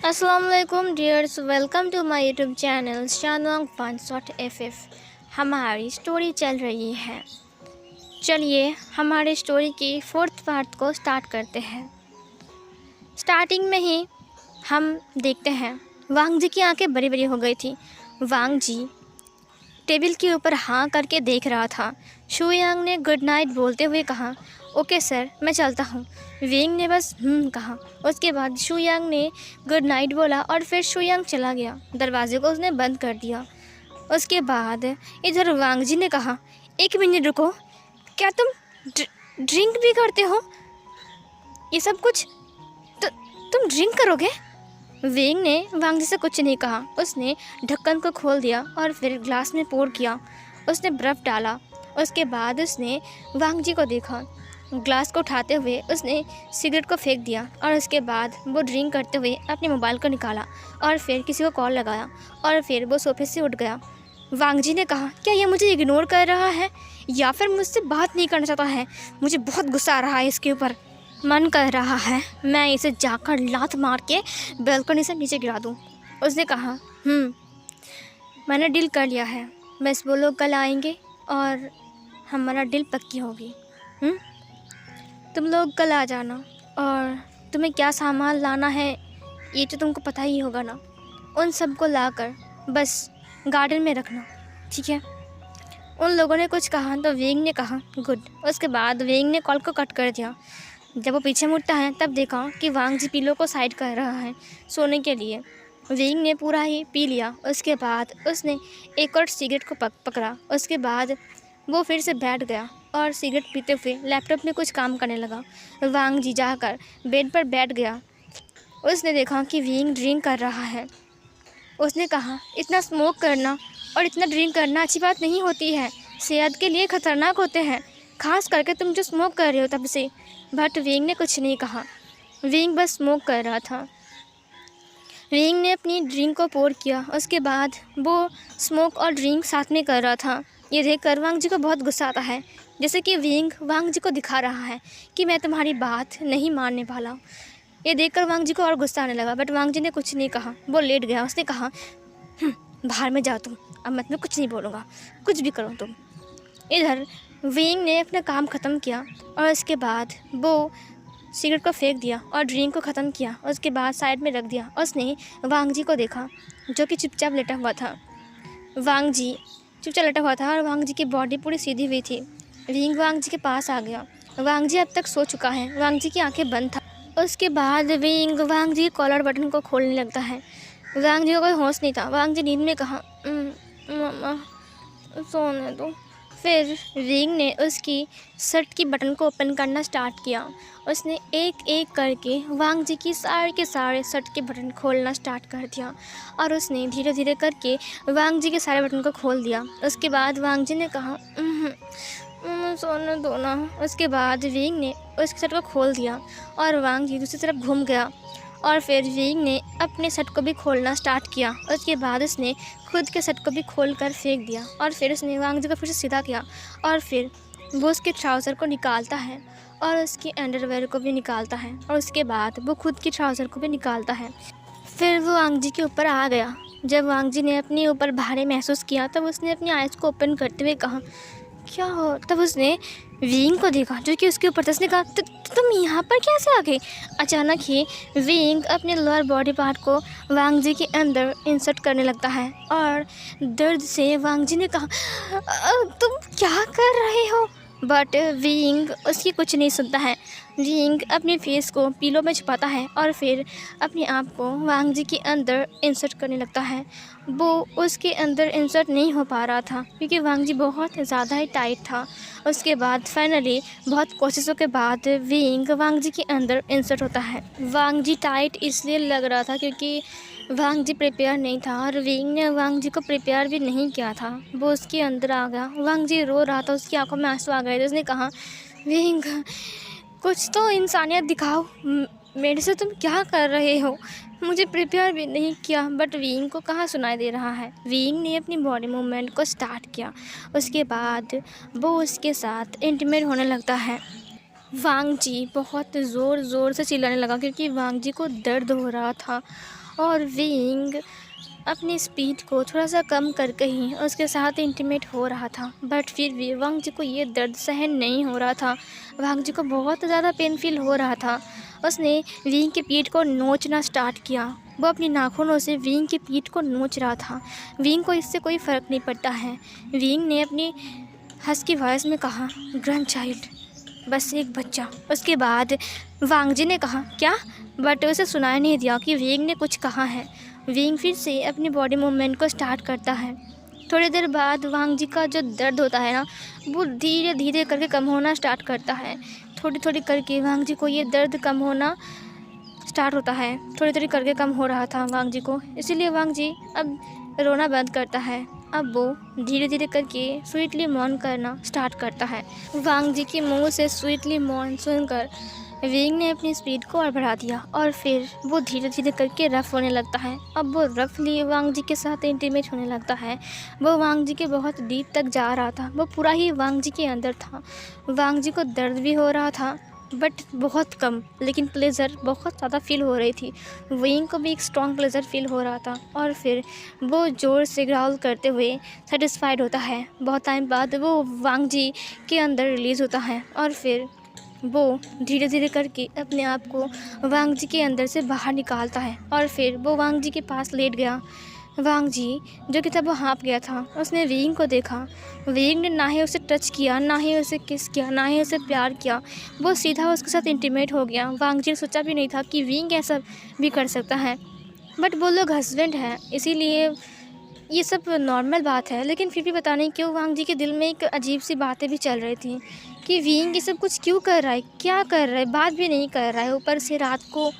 अस्सलामुअलैकुम dears, welcome to my YouTube channel शानवांग FF। हमारी स्टोरी चल रही है। चलिए हमारी स्टोरी की फोर्थ पार्ट को स्टार्ट करते हैं। स्टार्टिंग में ही हम देखते हैं वांग जी की आंखें बड़ी बड़ी हो गई थी। वांग जी टेबल के ऊपर हाँ करके देख रहा था। शुयांग ने गुड नाइट बोलते हुए कहा, ओके सर, मैं चलता हूँ। विंग ने बस कहा। उसके बाद शुयांग ने गुड नाइट बोला और फिर शुयांग चला गया। दरवाजे को उसने बंद कर दिया। उसके बाद इधर वांग जी ने कहा, एक मिनट रुको, क्या तुम ड्रिंक भी करते हो? ये सब कुछ तुम ड्रिंक करोगे? विंग ने वांग जी से कुछ नहीं कहा। उसने ढक्कन को खोल दिया और फिर ग्लास में पोर किया। उसने बर्फ़ डाला। उसके बाद उसने वांग जी को देखा। ग्लास को उठाते हुए उसने सिगरेट को फेंक दिया और उसके बाद वो ड्रिंक करते हुए अपने मोबाइल को निकाला और फिर किसी को कॉल लगाया और फिर वो सोफे से उठ गया। वांग जी ने कहा, क्या ये मुझे इग्नोर कर रहा है या फिर मुझसे बात नहीं करना चाहता है? मुझे बहुत गुस्सा आ रहा है इसके ऊपर। मन कर रहा है मैं इसे जाकर लात मार के बालकनी से नीचे गिरा दूँ। उसने कहा, मैंने डील कर लिया है, बस वो लोग कल आएंगे और हमारा डील पक्की होगी। तुम लोग कल आ जाना और तुम्हें क्या सामान लाना है ये तो तुमको पता ही होगा ना। उन सबको लाकर बस गार्डन में रखना, ठीक है? उन लोगों ने कुछ कहा तो विंग ने कहा, गुड। उसके बाद विंग ने कॉल को कट कर दिया। जब वो पीछे मुड़ता है तब देखा कि वांग जी पिलो को साइड कर रहा है सोने के लिए। विंग ने पूरा ही पी लिया। उसके बाद उसने एक और सिगरेट को पकड़ा। उसके बाद वो फिर से बैठ गया और सिगरेट पीते हुए लैपटॉप में कुछ काम करने लगा। वांग जी जाकर बेड पर बैठ गया। उसने देखा कि विंग ड्रिंक कर रहा है। उसने कहा, इतना स्मोक करना और इतना ड्रिंक करना अच्छी बात नहीं होती है, सेहत के लिए ख़तरनाक होते हैं, खास करके तुम जो स्मोक कर रहे हो तब से। बट विंग ने कुछ नहीं कहा। विंग बस स्मोक कर रहा था। विंग ने अपनी ड्रिंक को पोर किया। उसके बाद वो स्मोक और ड्रिंक साथ में कर रहा था। ये देखकर वांग जी को बहुत गुस्सा आता है, जैसे कि विंग वांग जी को दिखा रहा है कि मैं तुम्हारी बात नहीं मानने वाला। ये देखकर वांग जी को और गुस्सा आने लगा, बट वांग जी ने कुछ नहीं कहा। वो लेट गया। उसने कहा, बाहर में जाओ तुम, अब मैं कुछ नहीं बोलूँगा, कुछ भी करो तुम। इधर विंग ने अपना काम ख़त्म किया और उसके बाद वो सिगरेट को फेंक दिया और ड्रिंक को ख़त्म किया। उसके बाद साइड में रख दिया। उसने वांग जी को देखा जो कि चुपचाप लेटा हुआ था। वांग जी चुपचाप लेटा हुआ था और वांग जी की बॉडी पूरी सीधी हुई थी। विंग वांग जी के पास आ गया। वांग जी अब तक सो चुका है। वांग जी की आंखें बंद था। उसके बाद विंग वांग जी के कॉलर बटन को खोलने लगता है। वांग जी को कोई होश नहीं था। वांग जी नींद में कहा, मम्मा सोने दो। फिर विंग ने उसकी शर्ट की बटन को ओपन करना स्टार्ट किया। उसने एक एक करके वांग जी की सारे के सारे शर्ट के बटन खोलना स्टार्ट कर दिया और उसने धीरे धीरे करके वांग जी के सारे बटन को खोल दिया। उसके बाद वांग जी ने कहा, सोने दो ना। उसके बाद विंग ने उसकी शर्ट को खोल दिया और वांग जी दूसरी तरफ घूम गया और फिर विंग ने अपने शर्ट को भी खोलना स्टार्ट किया। उसके बाद उसने खुद के शर्ट को भी खोल कर फेंक दिया और फिर उसने वांग जी को फिर से सीधा किया और फिर वो उसके ट्राउज़र को निकालता है और उसकी अंडरवेयर को भी निकालता है और उसके बाद वो खुद की ट्राउज़र को भी निकालता है। फिर वो वांग जी के ऊपर आ गया। जब वांग जी ने अपने ऊपर भारी महसूस किया तब उसने अपनी आइज़ को ओपन करते हुए कहा, क्या हो? तब उसने विंग को देखा जो कि उसके ऊपर था। उसने कहा, तुम यहाँ पर कैसे आ गए? अचानक ही विंग अपने लोअर बॉडी पार्ट को वांग जी के अंदर इंसर्ट करने लगता है और दर्द से वांग जी ने कहा, तुम क्या कर रहे हो? बट विंग उसकी कुछ नहीं सुनता है। विंग अपने फेस को पिलो में छुपाता है और फिर अपने आप को वांग जी के अंदर इंसर्ट करने लगता है। वो उसके अंदर इंसर्ट नहीं हो पा रहा था क्योंकि वांग जी बहुत ज़्यादा ही टाइट था। उसके बाद फाइनली बहुत कोशिशों के बाद विंग वांग जी के अंदर इंसर्ट होता है। वांग जी टाइट इसलिए लग रहा था क्योंकि वांग जी प्रिपेयर नहीं था और विंग ने वांग जी को प्रिपेयर भी नहीं किया था। वो उसके अंदर आ गया। वांग जी रो रहा था, उसकी आंखों में आंसू आ गए थे। उसने कहा, विंग कुछ तो इंसानियत दिखाओ, मेरे से तुम क्या कर रहे हो? मुझे प्रिपेयर भी नहीं किया। बट विंग को कहाँ सुनाई दे रहा है। विंग ने अपनी बॉडी मूवमेंट को स्टार्ट किया। उसके बाद वो उसके साथ इंटीमेट होने लगता है। वांग जी बहुत ज़ोर ज़ोर से चिल्लाने लगा क्योंकि वांग जी को दर्द हो रहा था और विंग अपनी स्पीड को थोड़ा सा कम करके ही उसके साथ इंटीमेट हो रहा था। बट फिर भी वांग जी को ये दर्द सहन नहीं हो रहा था। वांग जी को बहुत ज़्यादा पेन फील हो रहा था। उसने विंग की पीठ को नोचना स्टार्ट किया। वो अपनी नाखूनों से विंग की पीठ को नोच रहा था। विंग को इससे कोई फ़र्क नहीं पड़ता है। विंग ने अपनी हस्की वॉइस में कहा, ग्रैंड चाइल्ड, बस एक बच्चा। उसके बाद वांग जी ने कहा, क्या? बट उसे सुनाई नहीं दिया कि विंग ने कुछ कहा है। विंग फिर से अपनी बॉडी मूवमेंट को स्टार्ट करता है। थोड़ी देर बाद वांग जी का जो दर्द होता है ना, वो धीरे धीरे करके कम होना स्टार्ट करता है। थोड़ी थोड़ी करके वांग जी को ये दर्द कम होना स्टार्ट होता है। थोड़ी थोड़ी करके कम हो रहा था वांग जी को, इसीलिए वांग जी अब रोना बंद करता है। अब वो धीरे धीरे करके स्वीटली मौन करना स्टार्ट करता है। वांग जी के मुंह से स्वीटली मौन सुनकर विंग ने अपनी स्पीड को और बढ़ा दिया और फिर वो धीरे धीरे करके रफ़ होने लगता है। अब वो रफली वांग जी के साथ इंटीमेट होने लगता है। वो वांग जी के बहुत डीप तक जा रहा था। वो पूरा ही वांग जी के अंदर था। वांग जी को दर्द भी हो रहा था बट बहुत कम, लेकिन प्लेज़र बहुत ज़्यादा फील हो रही थी। विंग को भी एक स्ट्रॉन्ग प्लेज़र फील हो रहा था और फिर वो ज़ोर से ग्राउल करते हुए सेटिस्फाइड होता है। बहुत टाइम बाद वो वांग जी के अंदर रिलीज़ होता है और फिर वो धीरे धीरे करके अपने आप को वांग जी के अंदर से बाहर निकालता है और फिर वो वांग जी के पास लेट गया। वांग जी जो कि तब वो हाँप गया था, उसने विंग को देखा। विंग ने ना ही उसे टच किया, ना ही उसे किस किया, ना ही उसे प्यार किया। वो सीधा उसके साथ इंटीमेट हो गया। वांग जी ने सोचा भी नहीं था कि विंग ऐसा भी कर सकता है। बट वो लोग हस्बैंड हैं, इसीलिए ये सब नॉर्मल बात है। लेकिन फिर भी पता नहीं क्यों वांग जी के दिल में एक अजीब सी बातें भी चल रही थी कि विंग ये सब कुछ क्यों कर रहा है, क्या कर रहा है, बात भी नहीं कर रहा है। ऊपर से रात को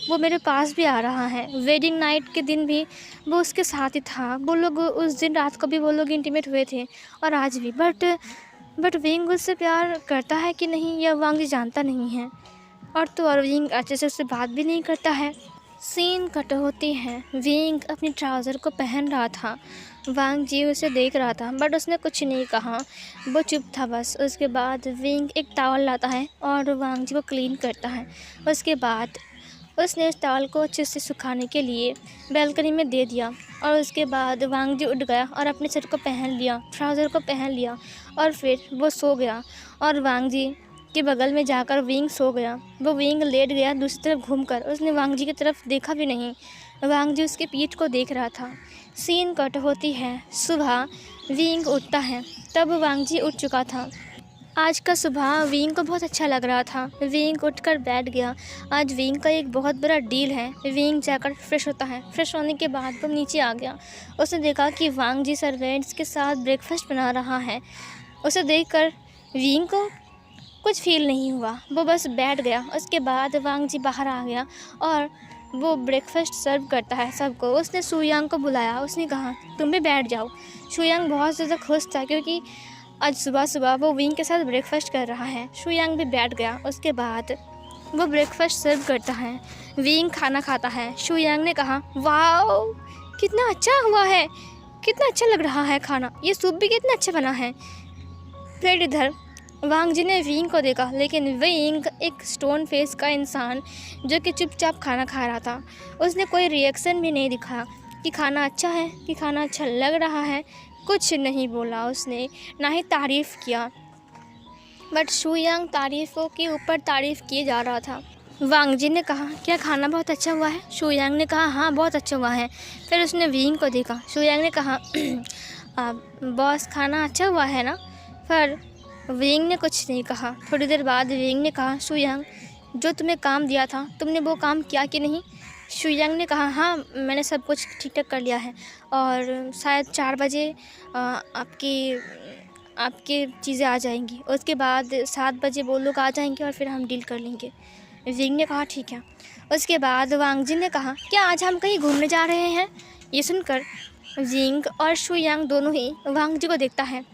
वो मेरे पास भी आ रहा है। वेडिंग नाइट के दिन भी वो उसके साथ ही था। वो लोग उस दिन रात को भी वो लोग इंटीमेट हुए थे और आज भी। बट विंग उससे प्यार करता है कि नहीं, यह वांग जी जानता नहीं है। और तो और विंग अच्छे से उससे बात भी नहीं करता है। सीन कट होती है। विंग अपनी ट्राउज़र को पहन रहा था। वांग जी उसे देख रहा था बट उसने कुछ नहीं कहा, वो चुप था बस। उसके बाद विंग एक टॉवल लाता है और वांग जी को क्लीन करता है। उसके बाद उसने उस टॉवल को अच्छे से सुखाने के लिए बालकनी में दे दिया और उसके बाद वांग जी उठ गया और अपने शर्ट को पहन लिया, ट्राउज़र को पहन लिया और फिर वो सो गया। और वांग जी के बगल में जाकर विंग सो गया। वो विंग लेट गया दूसरी तरफ घूमकर। उसने वांग जी की तरफ देखा भी नहीं। वांग जी उसके पीठ को देख रहा था। सीन कट होती है। सुबह विंग उठता है, तब वांग जी उठ चुका था। आज का सुबह विंग को बहुत अच्छा लग रहा था। विंग उठकर बैठ गया। आज विंग का एक बहुत बड़ा डील है। विंग जाकर फ्रेश होता है। फ्रेश होने के बाद वो नीचे आ गया। उसने देखा कि वांग जी सर्वेंट्स के साथ ब्रेकफास्ट बना रहा है। उसे देखकर विंग को कुछ फील नहीं हुआ, वो बस बैठ गया। उसके बाद वांग जी बाहर आ गया और वो ब्रेकफास्ट सर्व करता है सबको। उसने शुयांग को बुलाया। उसने कहा, तुम भी बैठ जाओ। शुयांग बहुत ज़्यादा खुश था क्योंकि आज सुबह सुबह वो विंग के साथ ब्रेकफास्ट कर रहा है। शुयांग भी बैठ गया। उसके बाद वो ब्रेकफास्ट सर्व करता है। विंग खाना खाता है। शुयांग ने कहा, वाओ, कितना अच्छा हुआ है, कितना अच्छा लग रहा है खाना, ये सूप भी कितना अच्छा बना है। प्लेट इधर। वांग जी ने विंग को देखा, लेकिन विंग एक स्टोन फेस का इंसान जो कि चुपचाप खाना खा रहा था। उसने कोई रिएक्शन भी नहीं दिखाया कि खाना अच्छा है, कि खाना अच्छा लग रहा है। कुछ नहीं बोला उसने, ना ही तारीफ़ किया। बट शुयांग तारीफ़ों के ऊपर तारीफ़ किए जा रहा था। वांग जी ने कहा, क्या खाना बहुत अच्छा हुआ है? शुयांग ने कहा, हाँ बहुत अच्छा हुआ है। फिर उसने विंग को देखा। शुयांग ने कहा, बॉस खाना अच्छा हुआ है ना? पर विंग ने कुछ नहीं कहा। थोड़ी देर बाद विंग ने कहा, शुयांग, जो तुम्हें काम दिया था तुमने वो काम किया कि नहीं? शुयांग ने कहा, हाँ मैंने सब कुछ ठीक ठाक कर लिया है और शायद 4 बजे आपकी चीज़ें आ जाएंगी। उसके बाद 7 बजे वो लोग आ जाएंगे और फिर हम डील कर लेंगे। विंग ने कहा, ठीक है। उसके बाद वांग जी ने कहा, क्या आज हम कहीं घूमने जा रहे हैं? ये सुनकर विंग और शुयांग दोनों ही वांग जी को देखता है।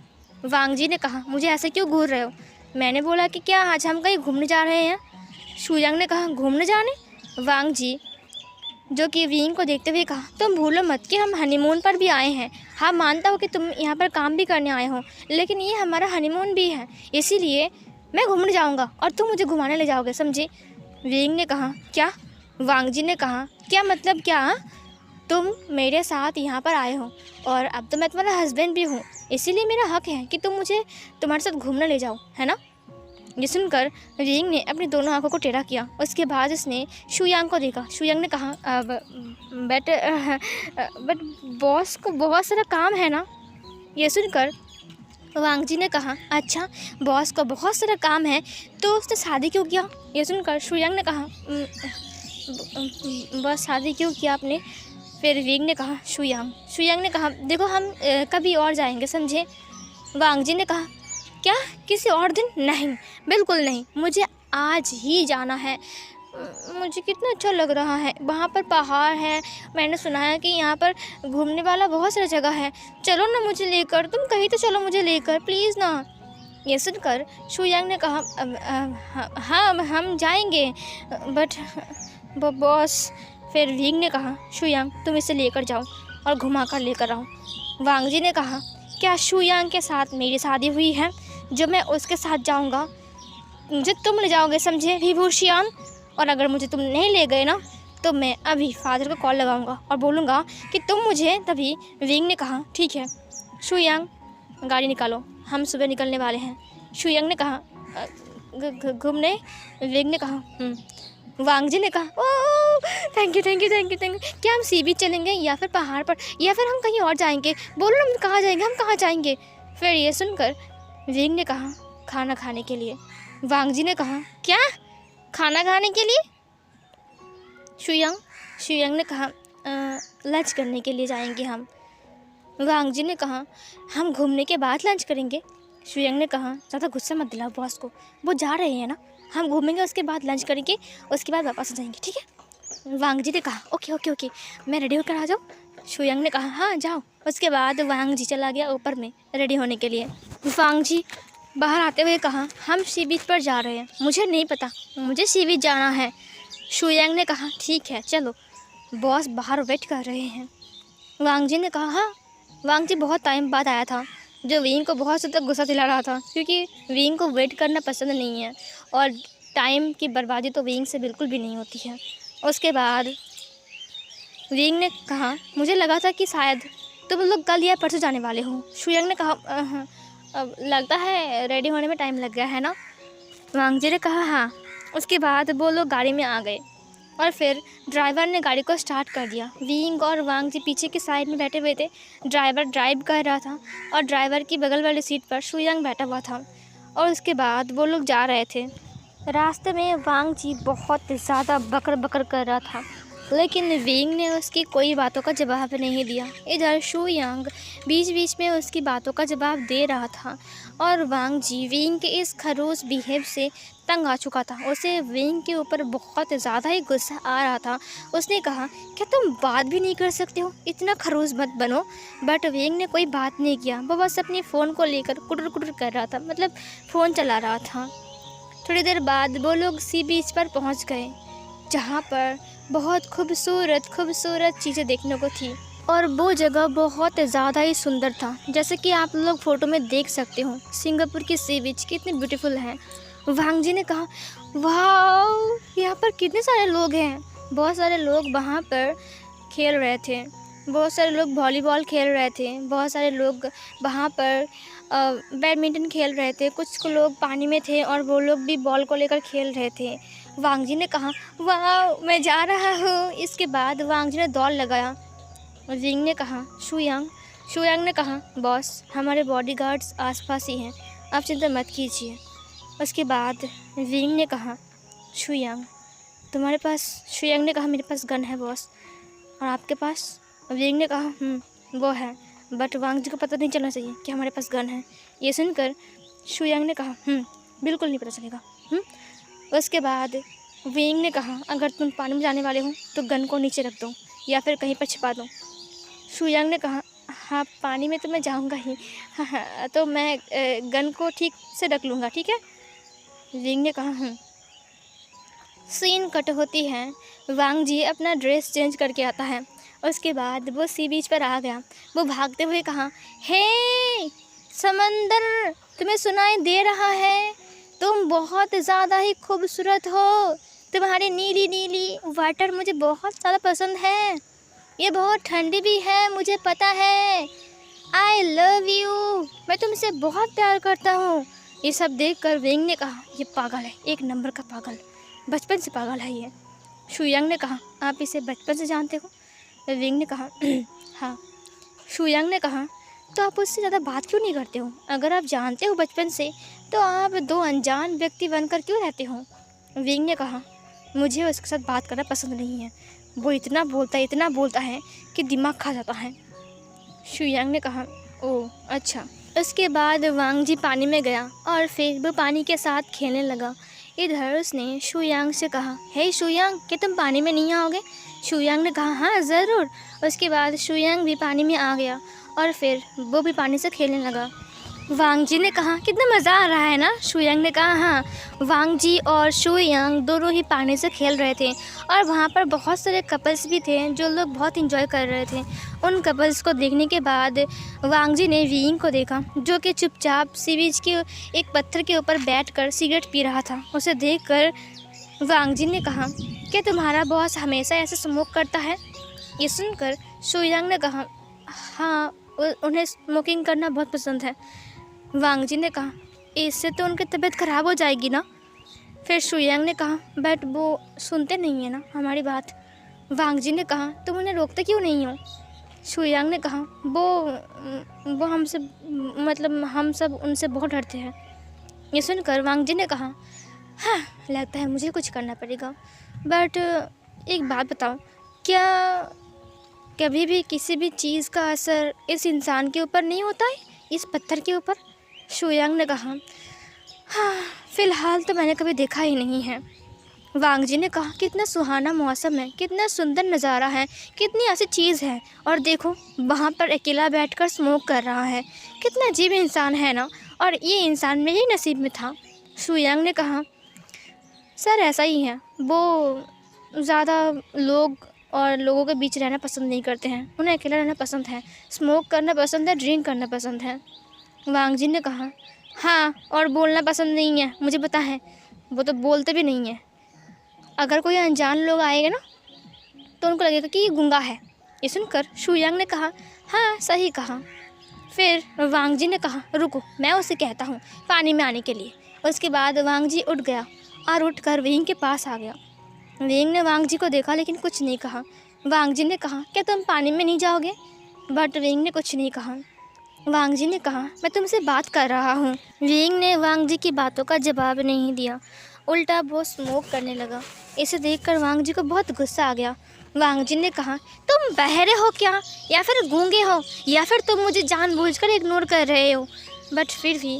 वांग जी ने कहा, मुझे ऐसे क्यों घूर रहे हो? मैंने बोला कि क्या आज हम कहीं घूमने जा रहे हैं? शुयांग ने कहा, घूमने जाने? वांग जी जो कि विंग को देखते हुए कहा, तुम भूलो मत कि हम हनीमून पर भी आए हैं। हाँ मानता हूँ कि तुम यहाँ पर काम भी करने आए हो, लेकिन ये हमारा हनीमून भी है, इसीलिए मैं घूमने जाऊँगा और तुम मुझे घुमाने ले जाओगे, समझे? विंग ने कहा। क्या? वांग जी ने कहा। क्या मतलब क्या? तुम मेरे साथ यहाँ पर आए हो और अब तो मैं तुम्हारा हस्बैंड भी हूँ, इसीलिए मेरा हक है कि तुम मुझे तुम्हारे साथ घूमने ले जाओ, है ना? ये सुनकर विंग ने अपनी दोनों आंखों को टेढ़ा किया। उसके बाद उसने शुयांग को देखा। शुयांग ने कहा बट बॉस को बहुत सारा काम है ना। ये सुनकर वांग जी ने कहा, अच्छा बॉस को बहुत सारा काम है तो उसने शादी क्यों किया? ये सुनकर शुयांग ने कहा, बस शादी क्यों किया आपने? फिर विंग ने कहा, शुयांग ने कहा, देखो हम कभी और जाएंगे, समझे? वांग जी ने कहा, क्या किसी और दिन? नहीं, बिल्कुल नहीं, मुझे आज ही जाना है। मुझे कितना अच्छा लग रहा है, वहाँ पर पहाड़ है, मैंने सुना है कि यहाँ पर घूमने वाला बहुत सारा जगह है, चलो ना मुझे लेकर, तुम कहीं तो चलो मुझे लेकर प्लीज़ ना। ये सुनकर शुयांग ने कहा, हाँ हम जाएंगे बट बॉस। फिर विंग ने कहा, शुयांग तुम इसे लेकर जाओ और घुमा कर लेकर आओ। वांग जी ने कहा, क्या शुयांग के साथ मेरी शादी हुई है जो मैं उसके साथ जाऊंगा? मुझे तुम ले जाओगे, समझे विभूषियान? और अगर मुझे तुम नहीं ले गए ना तो मैं अभी फादर को कॉल लगाऊंगा और बोलूँगा कि तुम मुझे। तभी विंग ने कहा, ठीक है शुयांग गाड़ी निकालो, हम सुबह निकलने वाले हैं। शुयांग ने कहा, घूमने? विंग ने कहा, वांग जी ने कहा, ओह थैंक यू। क्या हम सी बीच चलेंगे या फिर पहाड़ पर या फिर हम कहीं और जाएंगे? बोलो ना, हम कहाँ जाएंगे? फिर ये सुनकर विंग ने कहा, खाना खाने के लिए। वांग जी ने कहा, क्या खाना खाने के लिए? शुयांग ने कहा, लंच करने के लिए जाएंगे हम। वांग जी ने कहा, हम घूमने के बाद लंच करेंगे। शुयांग ने कहा, ज़्यादा गुस्सा मत दिलाओ बॉस को, वो जा रहे हैं ना, हम घूमेंगे उसके बाद लंच करेंगे, उसके बाद वापस आ जाएंगे, ठीक है? वांग जी ने कहा, ओके, मैं रेडी होकर आ जाऊँ? शुयांग ने कहा, हाँ जाओ। उसके बाद वांग जी चला गया ऊपर में रेडी होने के लिए। वांग जी बाहर आते हुए कहा, हम सी बीच पर जा रहे हैं। मुझे नहीं पता, मुझे सी बीच जाना है। शुयांग ने कहा, ठीक है चलो, बॉस बाहर वेट कर रहे हैं। वांग जी ने कहा, हाँ। वांग जी बहुत टाइम बाद आया था, जो विंग को बहुत ज़्यादा गुस्सा दिला रहा था, क्योंकि विंग को वेट करना पसंद नहीं है और टाइम की बर्बादी तो विंग से बिल्कुल भी नहीं होती है। उसके बाद विंग ने कहा, मुझे लगा था कि शायद तुम लोग कल या परसों जाने वाले हो। शुयांग ने कहा, अब लगता है रेडी होने में टाइम लग गया है ना। वांग जी ने कहा, हाँ। उसके बाद वो लोग गाड़ी में आ गए और फिर ड्राइवर ने गाड़ी को स्टार्ट कर दिया। विंग और वांग जी पीछे की साइड में बैठे हुए थे। ड्राइवर ड्राइव कर रहा था और ड्राइवर की बगल वाली सीट पर शुयांग बैठा हुआ था और उसके बाद वो लोग जा रहे थे। रास्ते में वांग जी बहुत ज़्यादा बकर बकर कर रहा था, लेकिन विंग ने उसकी कोई बातों का जवाब नहीं दिया। इधर शुयांग बीच बीच में उसकी बातों का जवाब दे रहा था और वांग जी विंग के इस खड़ूस बिहेव से तंग आ चुका था। उसे विंग के ऊपर बहुत ज़्यादा ही गुस्सा आ रहा था। उसने कहा, क्या तुम बात भी नहीं कर सकते हो? इतना खड़ूस मत बनो। बट विंग ने कोई बात नहीं किया, वो बस अपने फ़ोन को लेकर कुटर कुटर कर रहा था, मतलब फ़ोन चला रहा था। थोड़ी देर बाद वो लोग सी बीच पर पहुँच गए, जहाँ पर बहुत खूबसूरत चीज़ें देखने को थी और वो जगह बहुत ज़्यादा ही सुंदर था। जैसे कि आप लोग फ़ोटो में देख सकते हो, सिंगापुर की सी बीच कितनी ब्यूटीफुल है। वांग जी ने कहा, वाह यहाँ पर कितने सारे लोग हैं। बहुत सारे लोग वहाँ पर खेल रहे थे, बहुत सारे लोग वॉलीबॉल खेल रहे थे, बहुत सारे लोग वहाँ पर बैडमिंटन खेल रहे थे, कुछ लोग पानी में थे और वो लोग भी बॉल को लेकर खेल रहे थे। वांग जी ने कहा, वाह मैं जा रहा हूँ। इसके बाद वांग जी ने दौड़ लगाया। विंग ने कहा, शुयांग ने कहा, बॉस हमारे बॉडीगार्ड्स आसपास ही हैं, आप चिंता मत कीजिए। उसके बाद विंग ने कहा, शुयांग तुम्हारे पास? शुयांग ने कहा, मेरे पास गन है बॉस। और आपके पास? विंग ने कहा, वो है, बट वांग जी को पता नहीं चलना चाहिए कि हमारे पास गन है। ये सुनकर शुयांग ने कहा, बिल्कुल नहीं पता चलेगा। उसके बाद विंग ने कहा, अगर तुम पानी में जाने वाले हो तो गन को नीचे रख दो या फिर कहीं पर छिपा दो। शुयांग ने कहा, हाँ पानी में तो मैं जाऊँगा ही, हाँ तो मैं गन को ठीक से रख लूँगा, ठीक है। विंग ने कहा, सीन कट होती है। वांग जी अपना ड्रेस चेंज करके आता है। उसके बाद वो सी बीच पर आ गया। वो भागते हुए कहा, हे समंदर, तुम्हें सुनाई दे रहा है? तुम बहुत ज़्यादा ही खूबसूरत हो। तुम्हारी नीली नीली वाटर मुझे बहुत ज़्यादा पसंद है। ये बहुत ठंडी भी है, मुझे पता है। आई लव यू, मैं तुमसे बहुत प्यार करता हूँ। ये सब देखकर वेंग ने कहा, ये पागल है, एक नंबर का पागल, बचपन से पागल है ये। शुयांग ने कहा, आप इसे बचपन से जानते हो? वेंग ने कहा, हाँ। शुयांग ने कहा, तो आप उससे ज़्यादा बात क्यों नहीं करते हो? अगर आप जानते हो बचपन से, तो आप दो अनजान व्यक्ति बनकर क्यों रहते हो? वेंग ने कहा, मुझे उसके साथ बात करना पसंद नहीं है। वो इतना बोलता है कि दिमाग खा जाता है। शुयांग ने कहा, ओह अच्छा। उसके बाद वांग जी पानी में गया और फिर वो पानी के साथ खेलने लगा। इधर उसने शुयांग से कहा, हे शुयांग, क्या तुम पानी में नहीं आओगे? शुयांग ने कहा, हाँ ज़रूर। उसके बाद शुयांग भी पानी में आ गया और फिर वो भी पानी से खेलने लगा। वांग जी ने कहा, कितना मज़ा आ रहा है ना? शुयांग ने कहा, हाँ। वांग जी और शुयांग दोनों ही पानी से खेल रहे थे और वहाँ पर बहुत सारे कपल्स भी थे जो लोग बहुत एंजॉय कर रहे थे। उन कपल्स को देखने के बाद वांग जी ने विंग को देखा, जो कि चुपचाप सी बीच के एक पत्थर के ऊपर बैठकर सिगरेट पी रहा था। उसे देखकर वांग जी ने कहा, क्या तुम्हारा बॉस हमेशा ऐसे स्मोक करता है? ये सुनकर शुयांग ने कहा, हाँ, उन्हें स्मोकिंग करना बहुत पसंद है। वांग जी ने कहा, इससे तो उनकी तबीयत ख़राब हो जाएगी ना? फिर शुयांग ने कहा, बट वो सुनते नहीं है ना हमारी बात। वांग जी ने कहा, तुम उन्हें रोकते क्यों नहीं हो? शुयांग ने कहा, वो हमसे, मतलब हम सब उनसे बहुत डरते हैं। ये सुनकर वांग जी ने कहा, हाँ, लगता है मुझे कुछ करना पड़ेगा। बट एक बात बताओ, क्या कभी भी किसी भी चीज़ का असर इस इंसान के ऊपर नहीं होता है, इस पत्थर के ऊपर? शुयांग ने कहा, हाँ, फ़िलहाल तो मैंने कभी देखा ही नहीं है। वांग जी ने कहा, कितना सुहाना मौसम है, कितना सुंदर नज़ारा है, कितनी ऐसी चीज़ है, और देखो वहाँ पर अकेला बैठकर स्मोक कर रहा है। कितना अजीब इंसान है ना, और ये इंसान मेरे नसीब में था। शुयांग ने कहा, सर ऐसा ही है, वो ज़्यादा लोगों के बीच रहना पसंद नहीं करते हैं। उन्हें अकेला रहना पसंद है, स्मोक करना पसंद है, ड्रिंक करना पसंद है। वांग जी ने कहा, हाँ, और बोलना पसंद नहीं है, मुझे पता है। वो तो बोलते भी नहीं है। अगर कोई अनजान लोग आएगा ना, तो उनको लगेगा कि ये गूंगा है। ये सुनकर शुयांग ने कहा, हाँ, सही कहा। फिर वांग जी ने कहा, रुको, मैं उसे कहता हूँ पानी में आने के लिए। उसके बाद वांग जी उठ गया और उठकर वेंग के पास आ गया। वेंग ने वांग जी को देखा लेकिन कुछ नहीं कहा। वांग जी ने कहा, क्या तुम पानी में नहीं जाओगे? बट वेंग ने कुछ नहीं कहा। वांग जी ने कहा, मैं तुमसे बात कर रहा हूँ। वेंग ने वांग जी की बातों का जवाब नहीं दिया, उल्टा वो स्मोक करने लगा। इसे देखकर वांग जी को बहुत गुस्सा आ गया। वांग जी ने कहा, तुम बहरे हो क्या, या फिर गूंगे हो, या फिर तुम मुझे जानबूझकर इग्नोर कर रहे हो? बट फिर भी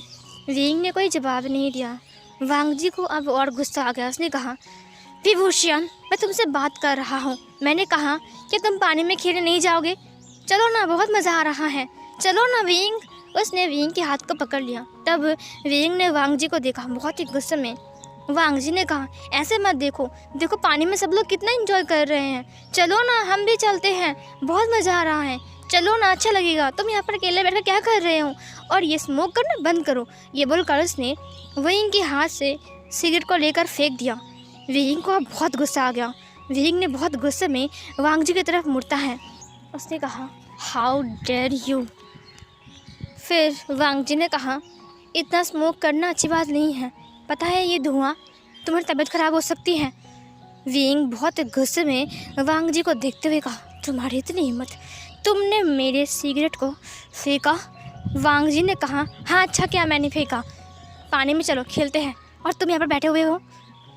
वेंग ने कोई जवाब नहीं दिया। वांग जी को अब और गुस्सा आ गया। उसने कहा, विभूषण, मैं तुमसे बात कर रहा हूँ। मैंने कहा कि तुम पानी में खेलने नहीं जाओगे। चलो ना, बहुत मज़ा आ रहा है, चलो ना वेंग। उसने वेंग के हाथ को पकड़ लिया। तब वेंग ने वांग जी को देखा, बहुत ही गुस्से में। वांग जी ने कहा, ऐसे मत देखो, देखो पानी में सब लोग कितना एंजॉय कर रहे हैं। चलो ना, हम भी चलते हैं, बहुत मज़ा आ रहा है, चलो ना, अच्छा लगेगा। तुम यहाँ पर अकेले बैठकर क्या कर रहे हो, और ये स्मोक करना बंद करो। ये बोलकर उसने वेंग के हाथ से सिगरेट को लेकर फेंक दिया। वेंग को अब बहुत गुस्सा आ गया। वेंग ने बहुत गुस्से में वांग जी की तरफ मुड़ता है। उसने कहा, हाउ डेयर यू। फिर वांग जी ने कहा, इतना स्मोक करना अच्छी बात नहीं है, पता है ये धुआं तुम्हारी तबीयत ख़राब हो सकती है। वेंग बहुत गुस्से में वांग जी को देखते हुए कहा, तुम्हारी इतनी हिम्मत, तुमने मेरे सिगरेट को फेंका? वांग जी ने कहा, हाँ, अच्छा क्या मैंने फेंका, पानी में चलो खेलते हैं, और तुम यहाँ पर बैठे हुए हो।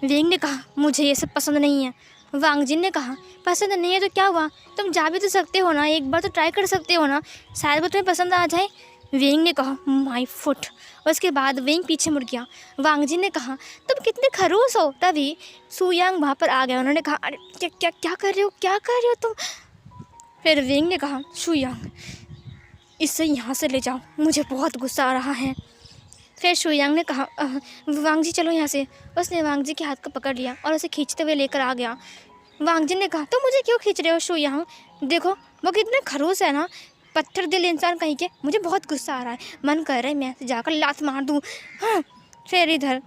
वेंग ने कहा, मुझे ये सब पसंद नहीं है। वांग जी ने कहा, पसंद नहीं है तो क्या हुआ, तुम जा भी तो सकते हो ना, एक बार तो ट्राई कर सकते हो ना, शायद वो तुम्हें पसंद आ जाए। वेंग ने कहा, माय फुट। उसके बाद वेंग पीछे मुड़ गया। वांग जी ने कहा, तुम कितने खड़ूस हो। तभी शुयांग वहाँ पर आ गया। उन्होंने कहा, अरे क्या क्या क्या कर रहे हो, क्या कर रहे हो तुम? फिर वेंग ने कहा, शुयांग, इससे यहाँ से ले जाओ, मुझे बहुत गुस्सा आ रहा है। फिर शुयांग ने कहा, वांग जी चलो यहाँ से। उसने वांग जी के हाथ को पकड़ लिया और उसे खींचते हुए लेकर आ गया। वांग जी ने कहा, तुम मुझे क्यों खींच रहे हो शुयांग, देखो वो कितने खड़ूस है ना, पत्थर दिल इंसान कहीं के। मुझे बहुत गुस्सा आ रहा है, मन कर रहा है मैं जाकर लात मार दूँ। हाँ। फिर इधर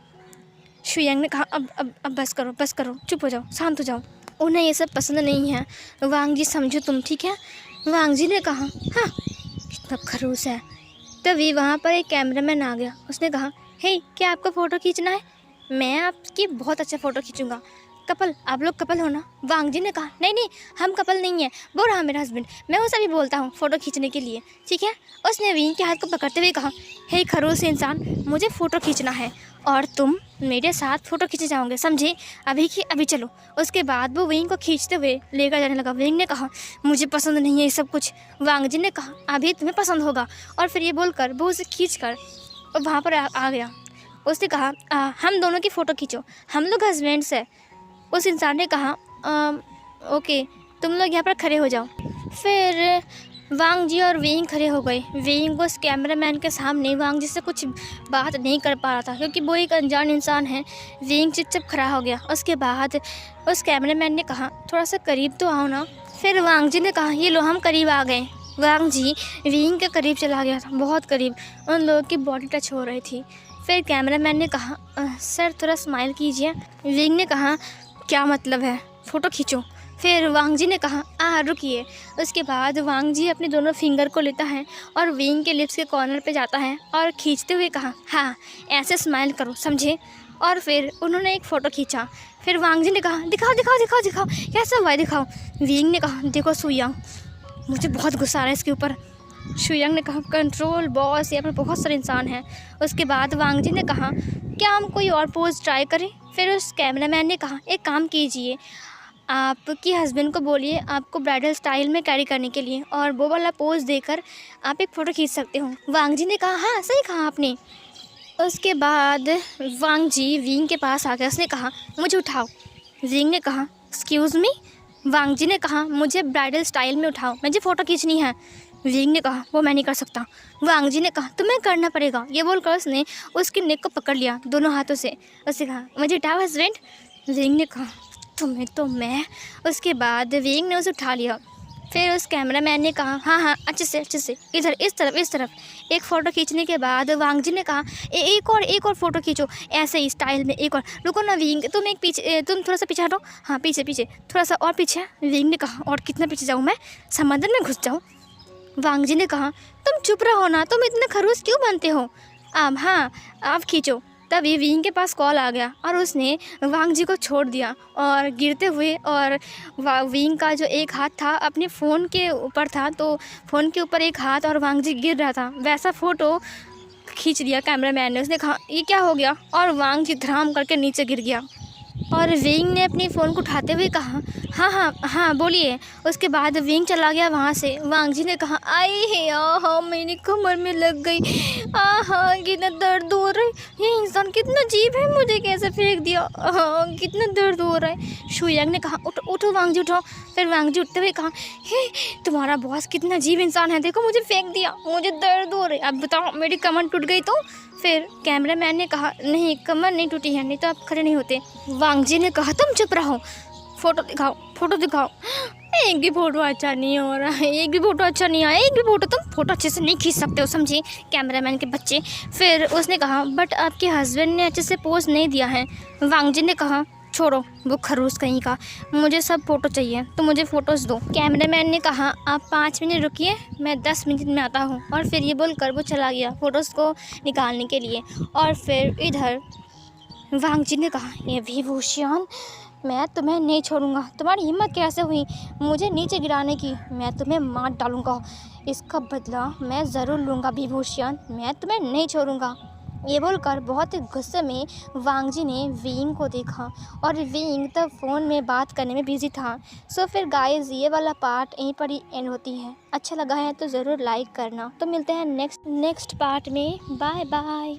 शुयांग ने कहा अब बस करो, चुप हो जाओ, शांत हो जाओ, उन्हें ये सब पसंद नहीं है। वांग जी समझो तुम, ठीक है। वांग जी ने कहा हाँ कितना खरूस है। तभी वहाँ पर एक कैमरामैन आ गया। उसने कहा हे क्या आपको फ़ोटो खींचना है? मैं आपकी बहुत अच्छा फ़ोटो खींचूंगा। कपल, आप लोग कपल हो ना? वांग जी ने कहा नहीं हम कपल नहीं हैं, वो रहा मेरा हस्बैंड, मैं उसे भी बोलता हूँ फ़ोटो खींचने के लिए, ठीक है। उसने विंग के हाथ को पकड़ते हुए कहा हे खरूस इंसान, मुझे फ़ोटो खींचना है और तुम मेरे साथ फ़ोटो खींचे जाओगे, समझे? अभी की अभी चलो। उसके बाद वो विंग को खींचते हुए लेकर जाने लगा। विंग ने कहा मुझे पसंद नहीं है ये सब कुछ। वांग जी ने कहा अभी तुम्हें पसंद होगा, और फिर ये बोलकर वो उसे खींच कर वहाँ पर आ गया। उसने कहा हम दोनों की फ़ोटो खींचो, हम लोग हस्बैंड्स हैं। उस इंसान ने कहा ओके, तुम लोग यहाँ पर खड़े हो जाओ। फिर वांग जी और विंग खड़े हो गए। विंग उस कैमरामैन के सामने वांग जी से कुछ बात नहीं कर पा रहा था क्योंकि वो एक अनजान इंसान है। विंग चुपचाप खड़ा हो गया। उसके बाद उस कैमरामैन ने कहा थोड़ा सा करीब तो आओ ना। फिर वांग जी ने कहा ये लो हम करीब आ गए। वांग जी विंग के करीब चला गया था, बहुत करीब। उन लोगों की बॉडी टच हो रही थी। फिर कैमरामैन ने कहा सर थोड़ा स्माइल कीजिए। विंग ने कहा क्या मतलब है, फ़ोटो खींचो। फिर वांग जी ने कहा रुकिए। उसके बाद वांग जी अपने दोनों फिंगर को लेता है और विंग के लिप्स के कॉर्नर पे जाता है और खींचते हुए कहा हाँ ऐसे स्माइल करो, समझे? और फिर उन्होंने एक फ़ोटो खींचा। फिर वांग जी ने कहा दिखाओ दिखाओ दिखाओ दिखाओ कैसा हुआ है, दिखाओ। विंग ने कहा देखो शुयांग, मुझे बहुत गुस्सा आ रहा है इसके ऊपर। शुयांग ने कहा कंट्रोल बॉस, यहाँ पर बहुत सारे इंसान हैं। उसके बाद वांग जी ने कहा क्या हम कोई और पोज ट्राई करें? फिर उस कैमरामैन ने कहा एक काम कीजिए, आपके हस्बैंड को बोलिए आपको ब्राइडल स्टाइल में कैरी करने के लिए, और वो वाला पोज देकर आप एक फ़ोटो खींच सकते हो। वांग जी ने कहा हाँ सही कहा आपने। उसके बाद वांग जी विंग के पास आ गया। उसने कहा मुझे उठाओ। विंग ने कहा एक्सक्यूज़ मी। वांग जी ने कहा मुझे ब्राइडल स्टाइल में उठाओ, मुझे फ़ोटो खींचनी है। विंग ने कहा वो मैं नहीं कर सकता। वांग जी ने कहा तुम्हें करना पड़ेगा। ये बोलकर उसने उसकी नेक को पकड़ लिया दोनों हाथों से। उसने कहा मुझे उठाओ हस्बैंड। विंग ने कहा तुम्हें तो मैं। उसके बाद विंग ने उसे उठा लिया। फिर उस कैमरामैन ने कहा हाँ अच्छे से इधर इस तरफ एक फ़ोटो खींचने के बाद वांग जी ने कहा एक और फ़ोटो खींचो ऐसे ही स्टाइल में, एक और। रुको ना विंग, तुम थोड़ा सा पीछे हटो। हाँ पीछे थोड़ा सा और पीछे। विंग ने कहा और कितना पीछे जाऊँ मैं, समंदर में घुस जाऊँ? वांग जी ने कहा तुम चुप रहो ना, तुम इतने खरूस क्यों बनते हो? हाँ आप खींचो। तभी विंग के पास कॉल आ गया और उसने वांग जी को छोड़ दिया और गिरते हुए, और विंग का जो एक हाथ था अपने फ़ोन के ऊपर था, तो फ़ोन के ऊपर एक हाथ और वांग जी गिर रहा था, वैसा फ़ोटो खींच लिया कैमरामैन ने। उसने कहा ये क्या हो गया, और वांग जी धड़ाम करके नीचे गिर गया। और विंग ने अपनी फ़ोन को उठाते हुए कहा हाँ बोलिए। उसके बाद विंग चला गया वहाँ से। वांग जी ने कहा आई है हाँ मेरी कमर में लग गई, हाँ कितना दर्द हो रहा है, ये इंसान कितना अजीब है, मुझे कैसे फेंक दिया, हाँ कितना दर्द हो रहा है। शुयांग ने कहा उठो वांग जी उठो। फिर वांग जी उठते हुए कहा हे तुम्हारा बॉस कितना अजीब इंसान है, देखो मुझे फेंक दिया, मुझे दर्द हो रहा है, अब बताओ मेरी कमर टूट गई तो? फिर कैमरामैन ने कहा नहीं कमर नहीं टूटी है, नहीं तो आप खड़े नहीं होते। वांग जी ने कहा तुम चुप रहो, फ़ोटो दिखाओ। एक भी फ़ोटो अच्छा नहीं हो रहा है, एक भी फ़ोटो अच्छा नहीं आया, एक भी फ़ोटो, तुम फ़ोटो अच्छे से नहीं खींच सकते हो, समझे कैमरामैन के बच्चे। फिर उसने कहा बट आपके हस्बैंड ने अच्छे से पोज नहीं दिया है। वांग जी ने कहा छोड़ो वो खरूस कहीं का, मुझे सब फ़ोटो चाहिए, तो मुझे फ़ोटोज़ दो। कैमरामैन ने कहा आप 5 मिनट रुकिए, मैं 10 मिनट में आता हूँ। और फिर ये बोलकर वो चला गया फ़ोटोज़ को निकालने के लिए। और फिर इधर वांग जी ने कहा ये विभूषण, मैं तुम्हें नहीं छोड़ूंगा, तुम्हारी हिम्मत कैसे हुई मुझे नीचे गिराने की, मैं तुम्हें मार डालूंगा, इसका बदला मैं ज़रूर लूँगा विभूषण, मैं तुम्हें नहीं छोड़ूंगा। ये बोलकर बहुत ही गुस्से में वांग जी ने विंग को देखा, और विंग तब फ़ोन में बात करने में बिजी था। सो फिर गाइस ये वाला पार्ट यहीं पर ही एंड होती है। अच्छा लगा है तो ज़रूर लाइक करना। तो मिलते हैं नेक्स्ट पार्ट में। Bye bye.